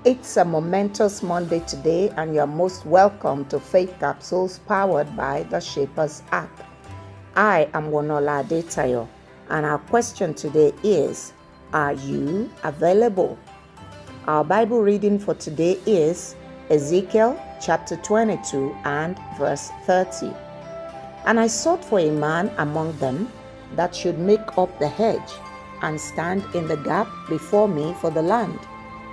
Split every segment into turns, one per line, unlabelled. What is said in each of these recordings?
It's a momentous Monday today, and you're most welcome to Faith Capsules powered by the Shapers app. I am Wonuola Adetayo, and our question today is, are you available? Our Bible reading for today is Ezekiel chapter 22 and verse 30. And I sought for a man among them that should make up the hedge and stand in the gap before me for the land,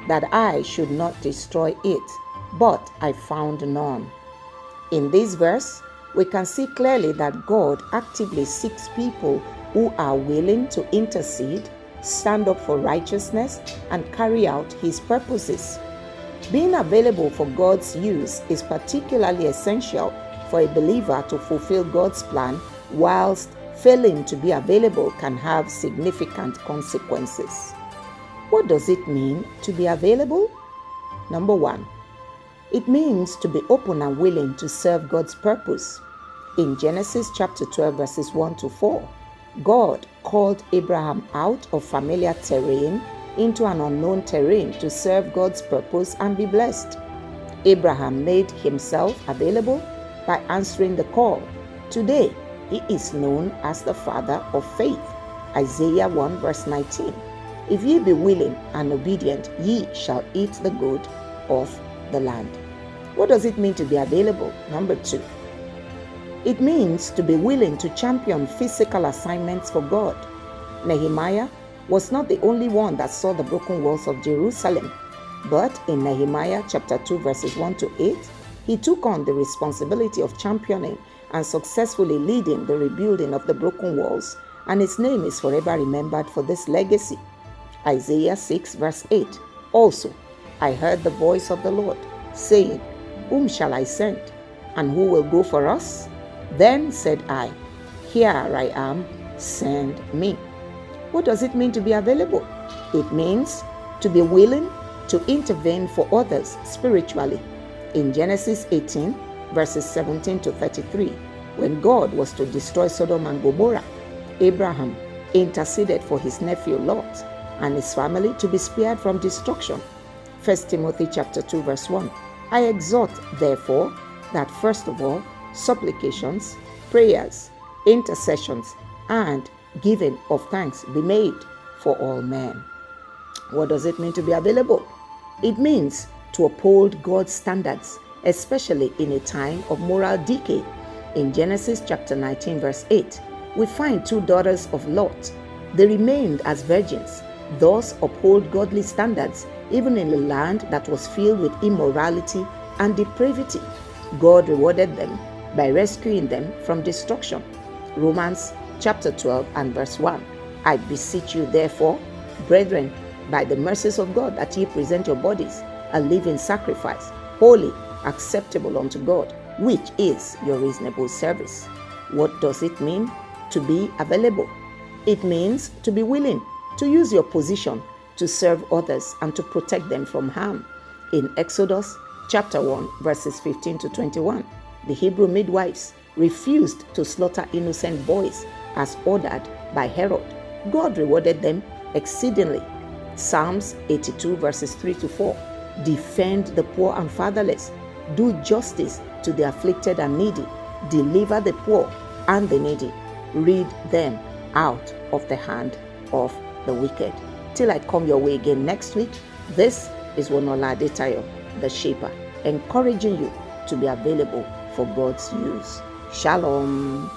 that I should not destroy it, but I found none. In this verse, we can see clearly that God actively seeks people who are willing to intercede, stand up for righteousness, and carry out His purposes. Being available for God's use is particularly essential for a believer to fulfill God's plan, whilst failing to be available can have significant consequences. What does it mean to be available? Number one, it means to be open and willing to serve God's purpose. In Genesis chapter 12 verses 1 to 4, God called Abraham out of familiar terrain into an unknown terrain to serve God's purpose and be blessed. Abraham made himself available by answering the call. Today, he is known as the father of faith. Isaiah 1 verse 19. If ye be willing and obedient, ye shall eat the good of the land. What does it mean to be available? Number two, it means to be willing to champion physical assignments for God. Nehemiah was not the only one that saw the broken walls of Jerusalem, but in Nehemiah chapter 2 verses 1 to 8, he took on the responsibility of championing and successfully leading the rebuilding of the broken walls, and his name is forever remembered for this legacy. Isaiah 6 verse 8. Also, I heard the voice of the Lord, saying, Whom shall I send? And who will go for us? Then said I, Here I am, send me. What does it mean to be available? It means to be willing to intervene for others spiritually. In Genesis 18 verses 17 to 33, when God was to destroy Sodom and Gomorrah, Abraham interceded for his nephew Lot and his family to be spared from destruction. 1 Timothy chapter 2 verse 1. I exhort, therefore, that first of all, supplications, prayers, intercessions, and giving of thanks be made for all men. What does it mean to be available? It means to uphold God's standards, especially in a time of moral decay. In Genesis chapter 19 verse 8, we find two daughters of Lot. They remained as virgins, thus uphold godly standards even in a land that was filled with immorality and depravity. God rewarded them by rescuing them from destruction. Romans chapter 12 and verse 1. I beseech you therefore, brethren, by the mercies of God, that ye present your bodies a living sacrifice, holy, acceptable unto God, which is your reasonable service. What does it mean to be available? It means to be willing to use your position to serve others and to protect them from harm. In Exodus chapter 1 verses 15 to 21, the Hebrew midwives refused to slaughter innocent boys as ordered by Herod. God rewarded them exceedingly. Psalms 82 verses 3 to 4. Defend the poor and fatherless. Do justice to the afflicted and needy. Deliver the poor and the needy. Rid them out of the hand of the wicked. Till I come your way again next week, this is Wonuola Adetayo, the Shaper, encouraging you to be available for God's use. Shalom.